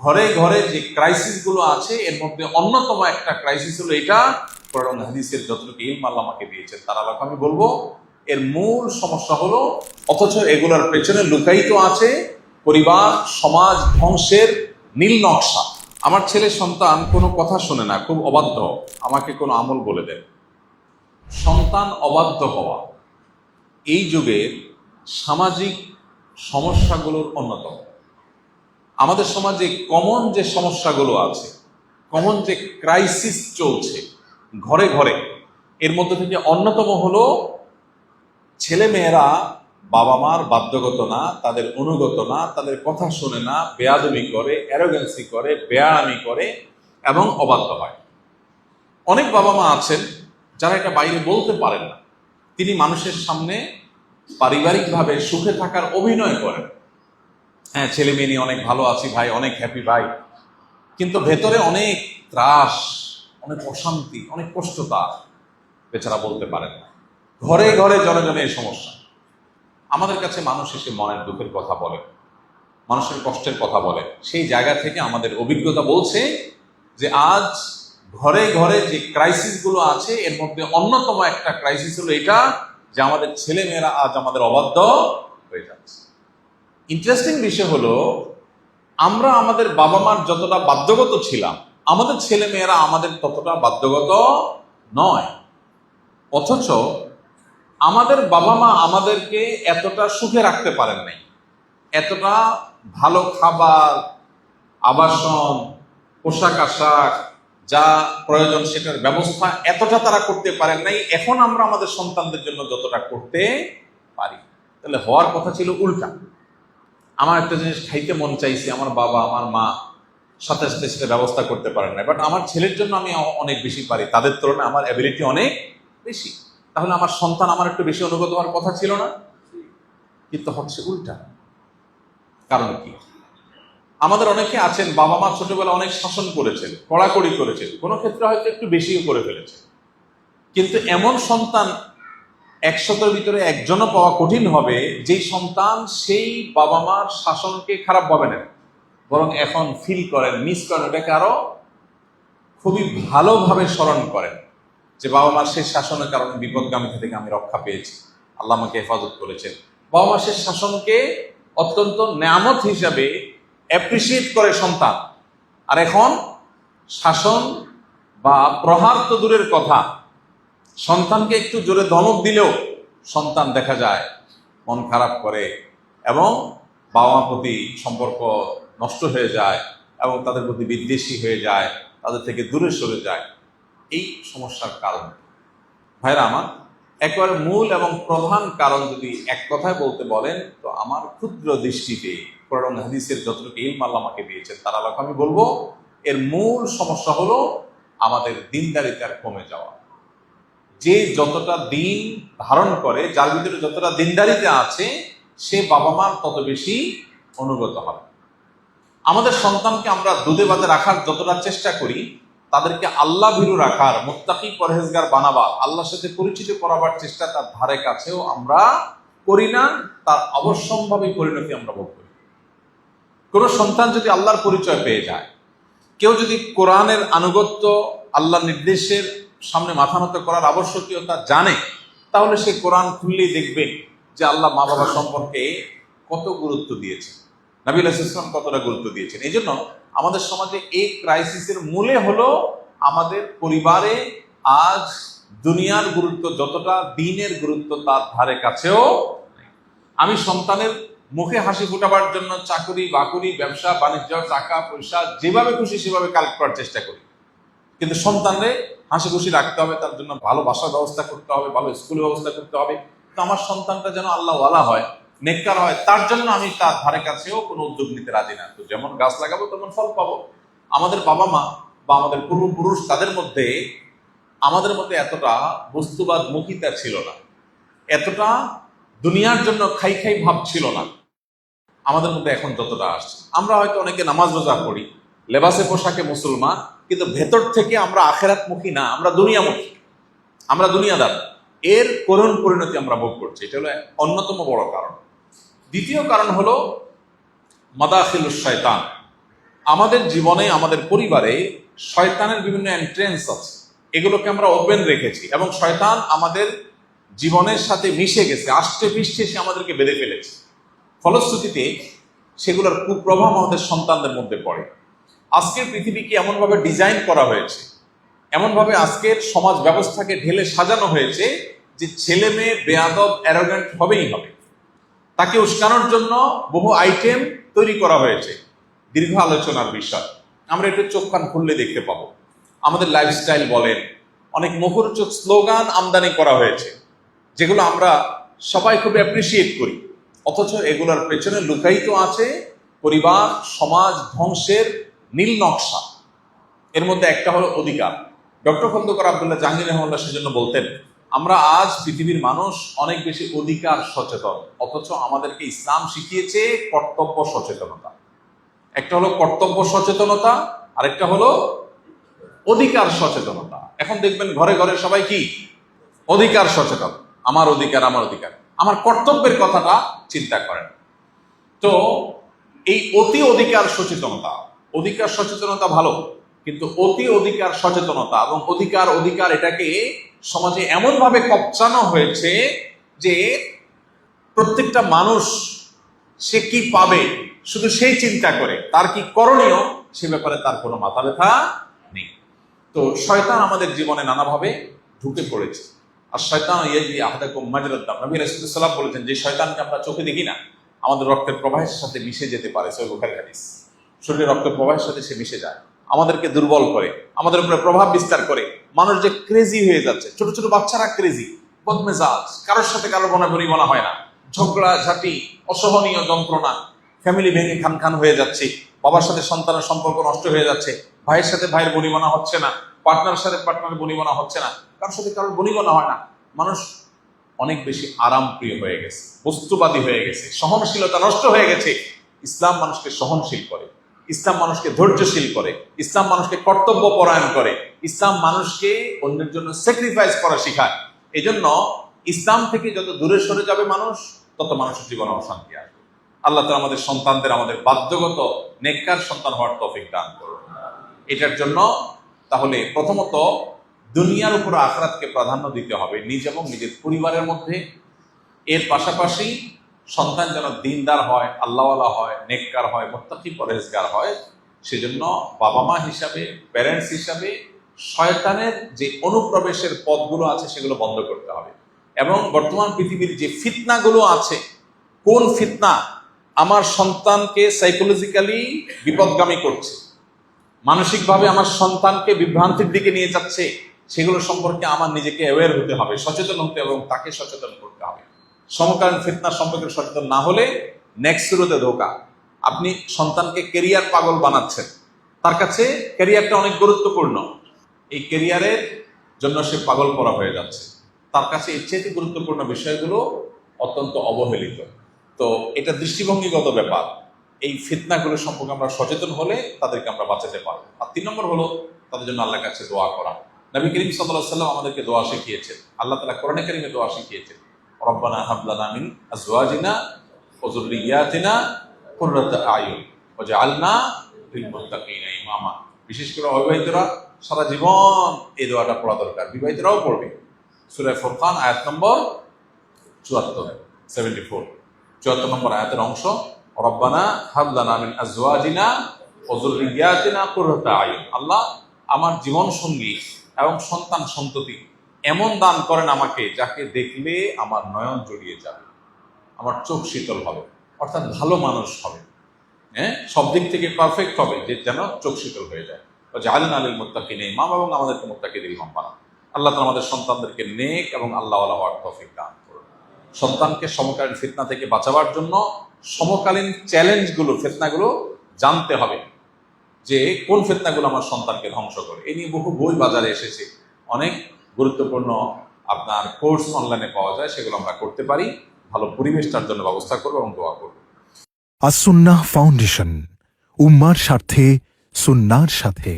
ঘরে ঘরে যে ক্রাইসিসগুলো আছে এর মধ্যে অন্যতম একটা ক্রাইসিস হলো এটা। কোরআন হাদিসের যতটুকু ইলম আল্লাহ আমাকে দিয়েছেন তার আলোকে আমি বলবো এর মূল সমস্যা হলো, অথচ এগুলোর পেছনে লুকায়িত আছে পরিবার সমাজ ধ্বংসের নীল নকশা। আমার ছেলে সন্তান কোনো কথা শোনে না, খুব অবাধ্য, আমাকে কোনো আমল বলে দেন। সন্তান অবাধ্য হওয়া এই যুগের সামাজিক সমস্যাগুলোর অন্যতম। আমাদের সমাজে কমন যে সমস্যাগুলো আছে, কমন যে ক্রাইসিস চলছে ঘরে ঘরে, এর মধ্যে থেকে অন্যতম হলো ছেলে মেয়েরা বাবা মার বাধ্যগত না, তাদের অনুগত না, তাদের কথা শোনে না, বেয়াদবি করে, অ্যারোগেন্সি করে, বেয়ামি করে এবং অবাধ্য হয়। অনেক বাবা মা আছেন যারা এটা বাইরে বলতে পারেন না, তিনি মানুষের সামনে পারিবারিকভাবে সুখে থাকার অভিনয় করেন। হ্যাঁ, ছেলে মেয়ে নিয়ে অনেক ভালো আছি ভাই, অনেক হ্যাপি ভাই, কিন্তু ভেতরে অনেক ত্রাস, অনেক অশান্তি, অনেক কষ্ট তার, বেচারা বলতে পারেন না। ঘরে ঘরে জনে জনে এই সমস্যা। আমাদের কাছে মানুষ এসে মনের দুঃখের কথা বলে, মানুষের কষ্টের কথা বলে। সেই জায়গা থেকে আমাদের অভিজ্ঞতা বলছে যে আজ ঘরে ঘরে যে ক্রাইসিসগুলো আছে এর মধ্যে অন্যতম একটা ক্রাইসিস হলো এটা যে আমাদের ছেলে মেয়েরা আজ আমাদের অবাধ্য হয়ে যাচ্ছে। ইন্টারেস্টিং বিষয় হলো, আমরা আমাদের বাবা মার যতটা বাধ্যগত ছিলাম, আমাদের ছেলে মেয়েরা আমাদের ততটা বাধ্যগত নয়। অথচ আমাদের বাবা মা আমাদেরকে এতটা সুখে রাখতে পারেন নাই, এতটা ভালো খাবার, আবাসন, পোশাক আশাক যা প্রয়োজন সেটার ব্যবস্থা এতটা তারা করতে পারেন নাই। এখন আমরা আমাদের সন্তানদের জন্য যতটা করতে পারি, তাহলে হওয়ার কথা ছিল উল্টা। আমার একটা জিনিস খাইতে মন চাইছে, আমার বাবা আমার মা সাথে সাথে সেটা ব্যবস্থা করতে পারেন না, বাট আমার ছেলের জন্য আমি অনেক বেশি পারি, তাদের তুলনায় আমার অ্যাবিলিটি অনেক বেশি, তাহলে আমার সন্তান আমার একটু বেশি অনুগত হওয়ার কথা ছিল না? কিন্তু হচ্ছে উল্টা। কারণ কি? আমাদের অনেকে আছেন বাবা মা ছোটবেলা অনেক শাসন করেছেন, কড়াকড়ি করেছেন, কোনো ক্ষেত্রে হয়তো একটু বেশিও করে ফেলেছে, কিন্তু এমন সন্তান 100-এর ভিতরে একজনও পাওয়া কঠিন হবে যেই সন্তান সেই বাবা মার শাসনকে খারাপ ভাবে নেন, বরং এখন ফিল করেন, মিস করেন, ওটাকে আরো খুবই ভালোভাবে স্মরণ করেন যে বাবা মার শেষ শাসনের কারণে বিপদগামী থেকে আমি রক্ষা পেয়েছি, আল্লাহ আমাকে হেফাজত করেছেন। বাবা মার শেষ শাসনকে অত্যন্ত নেয়ামত হিসাবে অ্যাপ্রিসিয়েট করে সন্তান। আর এখন শাসন বা প্রহার তো দূরের কথা, সন্তানকে একটু জোরে ধমক দিলেও সন্তান দেখা যায় মন খারাপ করে এবং বাবা মার প্রতি সম্পর্ক নষ্ট হয়ে যায় এবং তাদের প্রতি বিদ্বেষী হয়ে যায়, তাদের থেকে দূরে সরে যায়। এই সমস্যার কারণ ভাইরা আমার, একেবারে মূল এবং প্রধান কারণ যদি এক কথায় বলতে বলেন তো আমার ক্ষুদ্র দৃষ্টিতে কোরআন হাদিসের যতটুকু ইলম আল্লাহ আমাকে দিয়েছেন তার আলোকে আমি বলবো এর মূল সমস্যা হলো আমাদের দিনদারিতার কমে যাওয়া। যে যতটা দিন ধারণ করে, যার ভিতরে যতটা দিনদারিতা আছে, সে বাবা মার তত বেশি অনুগত হবে। আমাদের সন্তানকে আমরা দুধে ভাতে রাখার যতটা চেষ্টা করি, তাদেরকে আল্লাহ ভীরু রাখার, মুত্তাকি পরহেজগার বানাবা, আল্লাহর সাথে পরিচিত করাবার চেষ্টা তার ধারে কাছেও আমরা করি না। তার অবশ্যম্ভাবী পরিণতি আমরা ভোগ করি। কোন সন্তান যদি আল্লাহর পরিচয় পেয়ে যায়, কেউ যদি কোরআনের আনুগত্য, আল্লাহর নির্দেশের সামনে মাথা নত করার আবশ্যকীয়তা জানে, তাহলে সে কোরআন খুললেই দেখবে যে আল্লাহ মা বাবা সম্পর্কে কত গুরুত্ব দিয়েছে, নবী আলাইহিস সালাম কতটা গুরুত্ব দিয়েছেন। এই জন্য আমাদের সমাজে এই ক্রাইসিসের মূলে হলো আমাদের পরিবারে আজ দুনিয়ার গুরুত্ব যতটা, দিনের গুরুত্ব তার ধারে কাছেও নেই। আমি সন্তানের মুখে হাসি ফোটাবার জন্য চাকরি বাকরি, ব্যবসা বাণিজ্য, টাকা পয়সা যেভাবে খুশি সেভাবে কালেক্ট করার চেষ্টা করি, কিন্তু সন্তানরে হাসি খুশি রাখতে হবে, তার জন্য ভালো বাসার ব্যবস্থা করতে হবে, ভালো স্কুলের ব্যবস্থা করতে হবে। তো আমার সন্তানটা যেন আল্লাহওয়ালা হয়, নেককার হয়, তার জন্য আমি তার ধারে কাছেও কোনো উদ্যোগ নিতে রাজি না। তো যেমন গাছ লাগাবো তেমন ফল পাবো। আমাদের বাবা মা বা আমাদের পূর্বপুরুষ, তাদের মধ্যে আমাদের মধ্যে এতটা বস্তুবাদ মুখিতা ছিল না, এতটা দুনিয়ার জন্য খাই খাই ভাব ছিল না আমাদের মধ্যে এখন যতটা আসছে। আমরা হয়তো অনেকে নামাজ রোজা করি, লেবাসে পোশাকে মুসলমান, কিন্তু ভেতর থেকে আমরা আখেরাতমুখী না, আমরা দুনিয়ামুখী, আমরা দুনিয়াদার। এর করুণ পরিণতি আমরা ভোগ করছি। এটা হলো অন্যতম বড় কারণ। দ্বিতীয় কারণ হলো মাদাখিলুশ শয়তান, আমাদের জীবনে, আমাদের পরিবারে শয়তানের বিভিন্ন এন্ট্রেন্স আছে, এগুলোকে আমরা ওপেন রেখেছি এবং শয়তান আমাদের জীবনের সাথে মিশে গেছে, আষ্টে পৃষ্ঠে সে আমাদেরকে বেঁধে ফেলেছে। ফলশ্রুতিতে সেগুলোর কুপ্রভাব আমাদের সন্তানদের মধ্যে পড়ে। আজকের পৃথিবীকে এমনভাবে ডিজাইন করা হয়েছে, এমনভাবে আজকের সমাজ ব্যবস্থাকে ঢেলে সাজানো হয়েছে যে ছেলে মেয়ে বেয়াদব অ্যারোগ্যান্ট হবেই হবে। তাকে উস্কানোর জন্য বহু আইটেম তৈরি করা হয়েছে, দীর্ঘ আলোচনার বিষয়। আমরা একটু চোখ কান খুললে দেখতে পাবো। আমাদের লাইফস্টাইল বলেন, অনেক মুখরোচক স্লোগান আমদানি করা হয়েছে, যেগুলো আমরা সবাই খুব অ্যাপ্রিসিয়েট করি, অথচ এগুলোর পেছনে লুকায়িত আছে পরিবার সমাজ ধ্বংসের নীল নকশা। এর মধ্যে একটা হলো অধিকার। ডক্টর খন্দকার আব্দুল্লাহ জাহাঙ্গীর রহমাল্লাহ সেজন্য বলতেন, আমরা আজ পৃথিবীর মানুষ অনেক বেশি অধিকার সচেতন, অথচ আমাদেরকে ইসলাম শিখিয়েছে কর্তব্য সচেতনতা। একটা হলো কর্তব্য সচেতনতা, আরেকটা হলো অধিকার সচেতনতা। এখন দেখবেন ঘরে ঘরে সবাই কি অধিকার সচেতন, আমার অধিকার আমার অধিকার, আমার কর্তব্যের কথাটা চিন্তা করেন। তো এই অতি অধিকার সচেতনতা, অধিকার সচেতনতা ভালো, কিন্তু অতি অধিকার সচেতনতা এবং অধিকার অধিকার এটাকে সমাজে এমনভাবে কপচানো হয়েছে যে প্রত্যেকটা মানুষ সে কি পাবে শুধু সেই চিন্তা করে, তার কি করণীয় সে ব্যাপারে তার কোনো মাথা ব্যথা নেই। তো শয়তান আমাদের জীবনে নানাভাবে ঢুকে পড়েছে। আর শয়তান ইয়াজরি আহাদাকুম মাজরাদ দাম, নবী রাসূলুল্লাহ সাল্লাল্লাহু আলাইহি ওয়াসাল্লাম বলেছেন, যে শয়তানকে আমরা চোখে দেখি না, আমাদের রক্তের প্রবাহের সাথে মিশে যেতে পারে। সহিহ বুখারীর হাদিস। শরীরের রক্তের প্রবাহের সাথে সে মিশে যায়, আমাদেরকে দুর্বল করে, আমাদের উপরে প্রভাব বিস্তার করে। মানুষ যে ক্রেজি হয়ে যাচ্ছে, ছোট ছোট বাচ্চারা ক্রেজি, বদমেজাজ, কারোর সাথে কারোর বনাবনি বলা হয় না, ঝগড়া ঝাঁটি, অসহনীয় যন্ত্রণা, ফ্যামিলি ভেঙে খান খান হয়ে যাচ্ছে, বাবার সাথে সন্তানের সম্পর্ক নষ্ট হয়ে যাচ্ছে, ভাইয়ের সাথে ভাইয়ের বনিবনা হচ্ছে না, পার্টনার সাথে পার্টনারের বনিবনা হচ্ছে না, কারোর সাথে কারোর বনিবনা হয় না। মানুষ অনেক বেশি আরামপ্রিয় হয়ে গেছে, বস্তুবাদী হয়ে গেছে, সহনশীলতা নষ্ট হয়ে গেছে। ইসলাম মানুষকে সহনশীল করে, ইসলাম মানুষকে ধৈর্যশীল করে, ইসলাম মানুষকে কর্তব্য পরায়ণ করে, ইসলাম মানুষকে অন্যের জন্য স্যাক্রিফাইস করা শেখায়। এই জন্য ইসলাম থেকে যত দূরে সরে যাবে মানুষ, তত মানুষের জীবনে অশান্তি আসবে। আল্লাহ তাআলা আমাদের সন্তানদের আমাদের বাধ্যগত নেককার সন্তান হওয়ার তৌফিক দান করুন। এটার জন্য তাহলে প্রথমত দুনিয়ার উপর আখিরাতকে প্রাধান্য দিতে হবে নিজ এবং নিজের পরিবারের মধ্যে। এর পাশাপাশি সন্তান যেন দিনদার হয়, আল্লাহওয়ালা হয়, নেককার হয়, মুত্তাকি পরহেজগার হয়। সেজন্য বাবা মা হিসাবে, প্যারেন্টস হিসাবে শয়তানের যে অনুপ্রবেশের পথগুলো আছে সেগুলো বন্ধ করতে হবে। এবং বর্তমান পৃথিবীর যে ফিতনাগুলো আছে, কোন ফিতনা আমার সন্তানকে সাইকোলজিক্যালি বিপদগামী করছে, মানসিকভাবে আমার সন্তানকে বিভ্রান্তির দিকে নিয়ে যাচ্ছে, সেগুলো সম্পর্কে আমার নিজেকে অ্যাওয়্যার হতে হবে, সচেতন হতে হবে এবং তাকে সচেতন করতে হবে। সমকালীন ফিতনা সম্পর্কে সচেতন না হলে নেক্সট শুরুতে ধোকা। আপনি সন্তানকে কেরিয়ার পাগল বানাচ্ছেন, তার কাছে ক্যারিয়ারটা অনেক গুরুত্বপূর্ণ, এই ক্যারিয়ারের জন্য সে পাগল করা হয়ে যাচ্ছে, তার কাছে এর চেয়ে গুরুত্বপূর্ণ বিষয়গুলো অত্যন্ত অবহেলিত। তো এটা দৃষ্টিভঙ্গিগত ব্যাপার। এই ফিতনাগুলো সম্পর্কে আমরা সচেতন হলে তাদেরকে আমরা বাঁচাতে পারবো। আর 3 নম্বর হলো তাদের জন্য আল্লাহর কাছে দোয়া করা। নবী করিম সাল্লাল্লাহু আলাইহি ওয়াসাল্লাম আমাদেরকে দোয়া শিখিয়েছেন, আল্লাহ তাআলা কোরআনে কারিমে দোয়া শিখিয়েছেন, রব্বানা হাব লানা মিন আজওয়াজিনা ওয়া যুররিয়াতিনা কুররাতা আয়ুন ওয়াজআলনা লিল মুত্তাকিনা ইমামা। বিশেষ করে অবিবাহিতরা সারা জীবন এই দোয়াটা পড়া দরকার, বিবাহিতরাও পড়বে। সূরা ফুরকান আয়াত নম্বর 74 নম্বর আয়াতের অংশ, রব্বানা হাব লানা মিন আজওয়াজিনা ওয়া যুররিয়াতিনা কুররাতা আয়ুন। আল্লাহ আমার জীবন সঙ্গী এবং সন্তান সন্ততি এমন দান করেন আমাকে, যাকে দেখলে আমার নয়ন জড়িয়ে যাবে, আমার চোখ শীতল হবে, অর্থাৎ ভালো মানুষ হবে, হ্যাঁ, সব দিক থেকে পারফেক্ট হবে, যে যেন চোখ শীতল হয়ে যায়। ওয়াজআলনা লিল মুত্তাকিনা ইমামা, এবং আমাদেরকে মুত্তাকিদের ইমাম বানান। আল্লাহ তাআলা আমাদের সন্তানদেরকে নেক এবং আল্লাহওয়ালা হওয়ার তৌফিক দান করুন। সন্তানকে সমকালীন ফিতনা থেকে বাঁচাবার জন্য সমকালীন চ্যালেঞ্জগুলো, ফিতনাগুলো জানতে হবে, যে কোন ফিতনাগুলো আমার সন্তানকে ধ্বংস করে। এই নিয়ে বহু বই বাজারে এসেছে, অনেক গুরুত্বপূর্ণ আপনার কোর্স অনলাইনে পাওয়া যায়, সেগুলো আমরা করতে পারি। ভালো পরিবেশটার জন্য ব্যবস্থা করবো এবং দোয়া করবো। আস-সুন্নাহ ফাউন্ডেশন, উম্মার স্বার্থে সুন্নাহর সাথে।